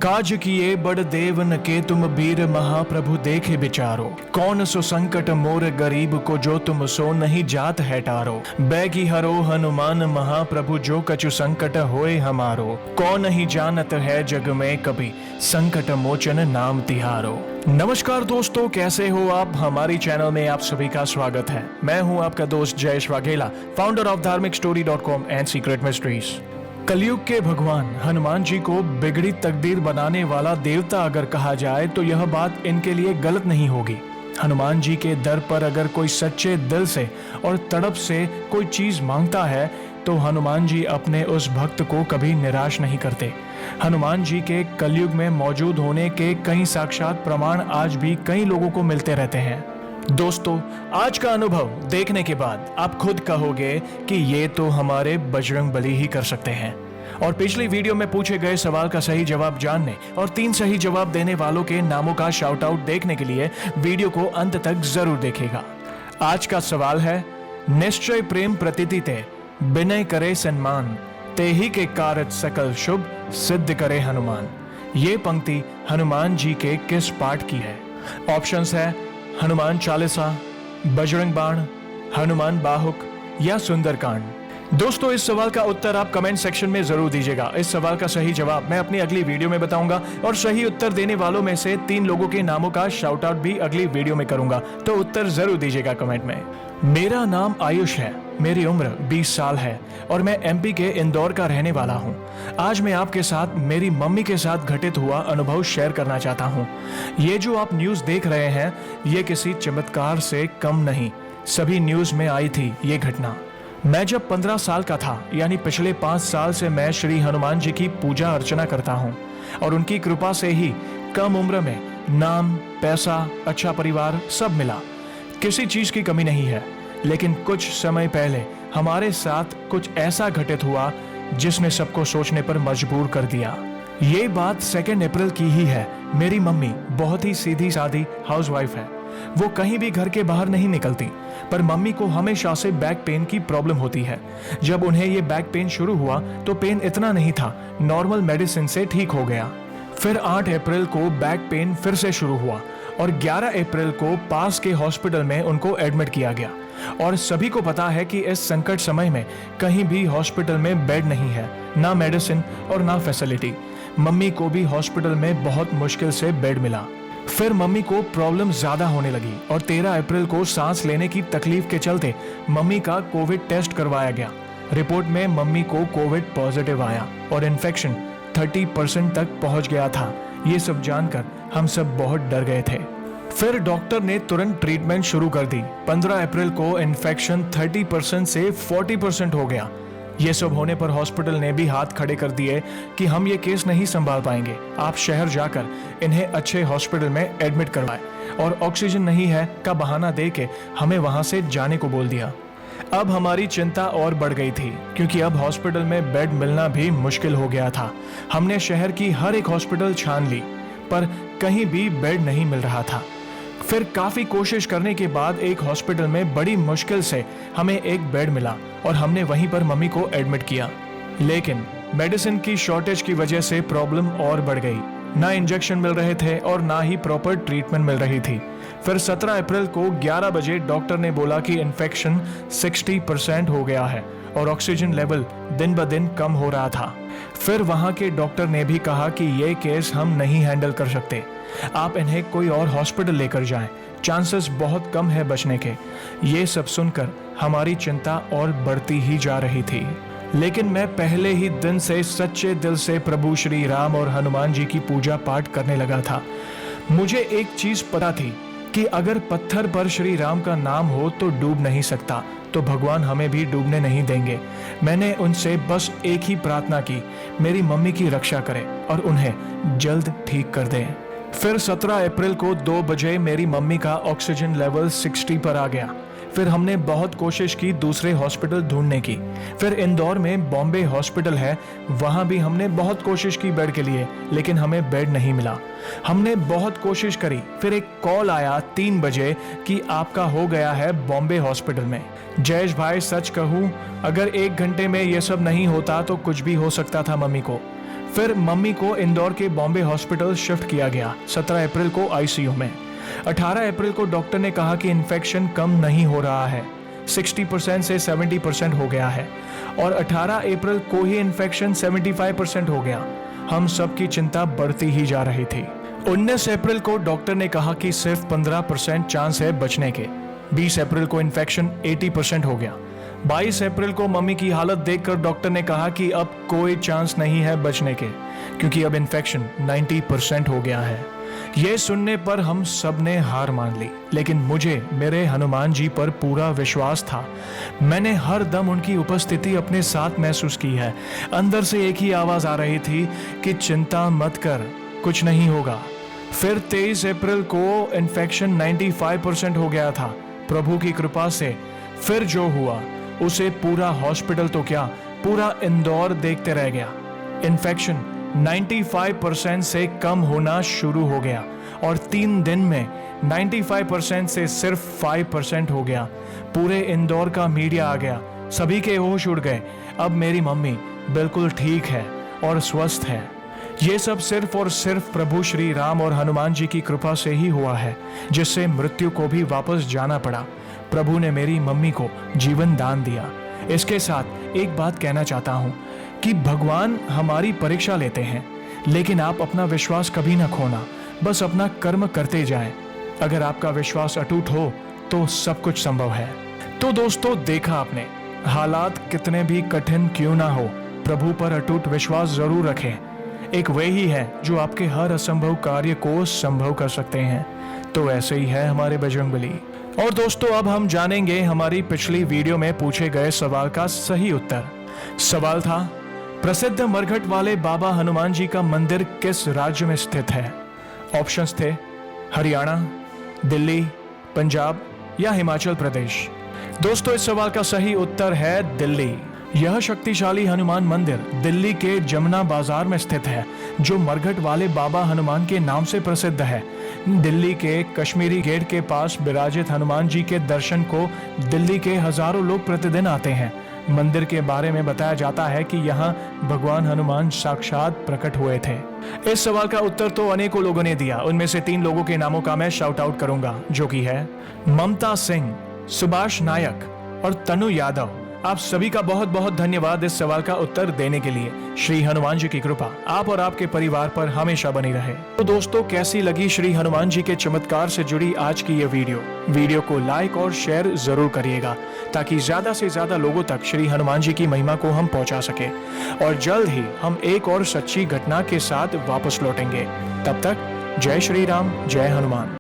काज किए बड़ देव न के तुम बीर महाप्रभु देखे बिचारो। कौन सो संकट मोर गरीब को जो तुम सो नहीं जात है टारो। बैगी हरो हनुमान महाप्रभु जो कछु संकट होए हमारो। कौन ही जानत है जग में कभी संकट मोचन नाम तिहारो। नमस्कार दोस्तों, कैसे हो आप। हमारी चैनल में आप सभी का स्वागत है। मैं हूं आपका दोस्त जयेश वाघेला, फाउंडर ऑफ धार्मिकस्टोरी.com एंड सीक्रेट मिस्ट्रीज। कलयुग के भगवान हनुमान जी को बिगड़ी तकदीर बनाने वाला देवता अगर कहा जाए तो यह बात इनके लिए गलत नहीं होगी। हनुमान जी के दर पर अगर कोई सच्चे दिल से और तड़प से कोई चीज मांगता है तो हनुमान जी अपने उस भक्त को कभी निराश नहीं करते। हनुमान जी के कलयुग में मौजूद होने के कई साक्षात प्रमाण आज भी कई लोगों को मिलते रहते हैं। दोस्तों, आज का अनुभव देखने के बाद आप खुद कहोगे कि ये तो हमारे बजरंगबली ही कर सकते हैं। और पिछली वीडियो में पूछे गए सवाल का सही जवाब जानने और 3 सही जवाब देने वालों के नामों का शाउट आउट देखने के लिए वीडियो को अंत तक जरूर देखिएगा। आज का सवाल है, निश्चय प्रेम प्रतीति ते विनय करे सन्मान, ते ही के कारज सकल शुभ सिद्ध करे हनुमान। ये पंक्ति हनुमान जी के किस पाठ की है? ऑप्शंस है हनुमान चालीसा, बजरंग बाण, हनुमान बाहुक या सुंदरकांड। दोस्तों, इस सवाल का उत्तर आप कमेंट सेक्शन में जरूर दीजिएगा। इस सवाल का सही जवाब मैं अपनी अगली वीडियो में बताऊंगा और सही उत्तर देने वालों में से 3 लोगों के नामों का शाउट आउट भी अगली वीडियो में करूंगा, तो उत्तर जरूर दीजिएगा कमेंट में। मेरा नाम आयुष है, मेरी उम्र 20 साल है और मैं एमपी के इंदौर का रहने वाला हूँ। आज मैं आपके साथ मेरी मम्मी के साथ घटित हुआ अनुभव शेयर करना चाहता हूँ। ये जो आप न्यूज देख रहे हैं, ये किसी चमत्कार से कम नहीं। सभी न्यूज में आई थी ये घटना। मैं जब 15 साल का था, यानी पिछले 5 साल से मैं श्री हनुमान जी की पूजा अर्चना करता हूँ और उनकी कृपा से ही कम उम्र में नाम, पैसा, अच्छा परिवार सब मिला। किसी चीज की कमी नहीं है। लेकिन कुछ समय पहले हमारे साथ कुछ ऐसा घटित हुआ जिसने सबको सोचने पर मजबूर कर दिया। ये बात 2 अप्रैल की ही है। मेरी मम्मी बहुत ही सीधी सादी हाउसवाइफ है। वो कहीं भी घर के बाहर नहीं निकलती, पर मम्मी को हमेशा से बैक पेन की प्रॉब्लम होती है। जब उन्हें ये बैक पेन शुरू हुआ तो पेन इतना नहीं था, नॉर्मल मेडिसिन से ठीक हो गया। फिर 8 अप्रैल को बैक पेन फिर से शुरू हुआ और 11 अप्रैल को पास के हॉस्पिटल में उनको एडमिट किया गया। और सभी को पता है कि इस संकट समय में कहीं भी हॉस्पिटल में बेड नहीं है, ना मेडिसिन और ना फैसिलिटी। मम्मी को भी हॉस्पिटल में बहुत मुश्किल से बेड मिला। फिर मम्मी को प्रॉब्लम ज्यादा होने लगी और 13 अप्रैल को सांस लेने की तकलीफ के चलते मम्मी का कोविड टेस्ट करवाया गया। रिपोर्ट में मम्मी को कोविड पॉजिटिव आया और इन्फेक्शन 30% तक पहुंच गया था। ये सब जानकर हम सब बहुत डर गए थे। फिर डॉक्टर ने तुरंत ट्रीटमेंट शुरू कर दी। 15 अप्रैल को इन्फेक्शन 30% से 40% हो गया। ये सब होने पर हॉस्पिटल ने भी हाथ खड़े कर दिए कि हम ये केस नहीं संभाल पाएंगे, आप शहर जाकर इन्हें अच्छे हॉस्पिटल में एडमिट करवाएं। और ऑक्सीजन नहीं है का बहाना देके हमें वहां से जाने को बोल दिया। अब हमारी चिंता और बढ़ गई थी, क्योंकि अब हॉस्पिटल में बेड मिलना भी मुश्किल हो गया था। हमने शहर की हर एक हॉस्पिटल छान ली, पर कहीं भी बेड नहीं मिल रहा था। फिर काफी कोशिश करने के बाद एक हॉस्पिटल में बड़ी मुश्किल से हमें एक बेड मिला और हमने वहीं पर मम्मी को एडमिट किया। लेकिन मेडिसिन की शॉर्टेज की वजह से प्रॉब्लम और बढ़ गई। ना इंजेक्शन मिल रहे थे और ना ही प्रॉपर ट्रीटमेंट मिल रही थी। फिर 17 अप्रैल को 11 बजे डॉक्टर ने बोला कि इन्फेक्शन 60% हो गया है और ऑक्सीजन लेवल दिन ब दिन कम हो रहा था। फिर वहां के डॉक्टर ने भी कहा कि ये केस हम नहीं हैंडल कर सकते, आप इन्हें कोई और हॉस्पिटल लेकर जाएं, चांसेस बहुत कम है बचने के। ये सब सुनकर हमारी चिंता और बढ़ती ही जा रही थी। लेकिन मैं पहले ही दिन से सच्चे दिल से प्रभु श्री राम और हनुमान जी की पूजा पाठ करने लगा था। मुझे एक चीज पता थी कि अगर पत्थर पर श्री राम का नाम हो तो डूब नहीं सकता, तो भगवान हमें भी डूबने नहीं देंगे। मैंने उनसे बस एक ही प्रार्थना की, मेरी मम्मी की रक्षा करें और उन्हें जल्द ठीक कर दें। फिर 17 अप्रैल को 2 बजे मेरी मम्मी का ऑक्सीजन लेवल 60 पर आ गया। फिर हमने बहुत कोशिश की दूसरे हॉस्पिटल ढूंढने की। फिर इंदौर में बॉम्बे हॉस्पिटल है, वहां भी हमने बहुत कोशिश की बेड के लिए, लेकिन हमें बेड नहीं मिला। हमने बहुत कोशिश करी। फिर एक कॉल आया 3 बजे कि आपका हो गया है बॉम्बे हॉस्पिटल में। जयेश भाई, सच कहूं, अगर 1 घंटे में यह सब नहीं होता तो कुछ भी हो सकता था मम्मी को। फिर मम्मी को इंदौर के बॉम्बे हॉस्पिटल शिफ्ट किया गया। 17 अप्रैल को आईसीयू में। 18 अप्रैल को डॉक्टर ने कहा कि इन्फेक्शन कम नहीं हो रहा है, 60% से 70% हो गया है, और 18 अप्रैल को ही इन्फेक्शन 75% हो गया। हम सबकी चिंता बढ़ती ही जा रही थी। 19 अप्रैल को डॉक्टर ने कहा कि सिर्फ 15% चांस है बचने के। 20 अप्रैल को इन्फेक्शन 80% हो गया। 22 अप्रैल को मम्मी की हालत देखकर डॉक्टर ने कहा कि अब कोई चांस नहीं है बचने के, क्योंकि अब इन्फेक्शन 90% हो गया है। यह सुनने पर हम सब ने हार मान ली, लेकिन मुझे मेरे हनुमान जी पर पूरा विश्वास था। मैंने हर दम उनकी उपस्थिति अपने साथ महसूस की है। अंदर से एक ही आवाज आ रही थी कि चिंता मत कर, कुछ नहीं होगा। फिर 23 अप्रैल को इन्फेक्शन 95% हो गया था। प्रभु की कृपा से फिर जो हुआ उसे पूरा हॉस्पिटल तो क्या, पूरा इंदौर देखते रह गया। इन्फेक्शन 95% से कम होना शुरू हो गया और 3 दिन में 95% से सिर्फ 5% हो गया। पूरे इंदौर का मीडिया आ गया, सभी के होश उड़ गए। अब मेरी मम्मी बिल्कुल ठीक है और स्वस्थ है। ये सब सिर्फ और सिर्फ प्रभु श्री राम और हनुमान जी की कृपा से ही हुआ है, जिससे मृत्यु को भी वापस जाना पड़ा। प्रभु ने मेरी मम्मी को जीवन दान दिया। इसके साथ एक बात कहना चाहता हूँ कि भगवान हमारी परीक्षा लेते हैं, लेकिन आप अपना विश्वास कभी ना खोना, बस अपना कर्म करते जाएं। अगर आपका विश्वास अटूट हो तो सब कुछ संभव है। तो दोस्तों, देखा आपने, हालात कितने भी कठिन क्यों ना हो, प्रभु पर अटूट विश्वास जरूर रखें। एक वे ही है जो आपके हर असंभव कार्य को संभव कर सकते हैं। तो ऐसे ही है हमारे बजरंगबली। और दोस्तों, अब हम जानेंगे हमारी पिछली वीडियो में पूछे गए सवाल का सही उत्तर। सवाल था, प्रसिद्ध मरघट वाले बाबा हनुमान जी का मंदिर किस राज्य में स्थित है? ऑप्शंस थे हरियाणा, दिल्ली, पंजाब या हिमाचल प्रदेश। दोस्तों, इस सवाल का सही उत्तर है दिल्ली। यह शक्तिशाली हनुमान मंदिर दिल्ली के जमुना बाजार में स्थित है, जो मरघट वाले बाबा हनुमान के नाम से प्रसिद्ध है। दिल्ली के कश्मीरी गेट के पास विराजित हनुमान जी के दर्शन को दिल्ली के हजारों लोग प्रतिदिन आते हैं। मंदिर के बारे में बताया जाता है कि यहाँ भगवान हनुमान साक्षात प्रकट हुए थे। इस सवाल का उत्तर तो अनेकों लोगों ने दिया। उनमें से 3 लोगों के नामों का मैं शाउट आउट करूंगा, जो कि है ममता सिंह, सुभाष नायक और तनु यादव। आप सभी का बहुत बहुत धन्यवाद इस सवाल का उत्तर देने के लिए। श्री हनुमान जी की कृपा आप और आपके परिवार पर हमेशा बनी रहे। तो दोस्तों, कैसी लगी श्री हनुमान जी के चमत्कार से जुड़ी आज की ये वीडियो को लाइक और शेयर जरूर करिएगा, ताकि ज्यादा से ज्यादा लोगों तक श्री हनुमान जी की महिमा को हम पहुंचा सके। और जल्द ही हम एक और सच्ची घटना के साथ वापस लौटेंगे। तब तक जय श्री राम, जय हनुमान।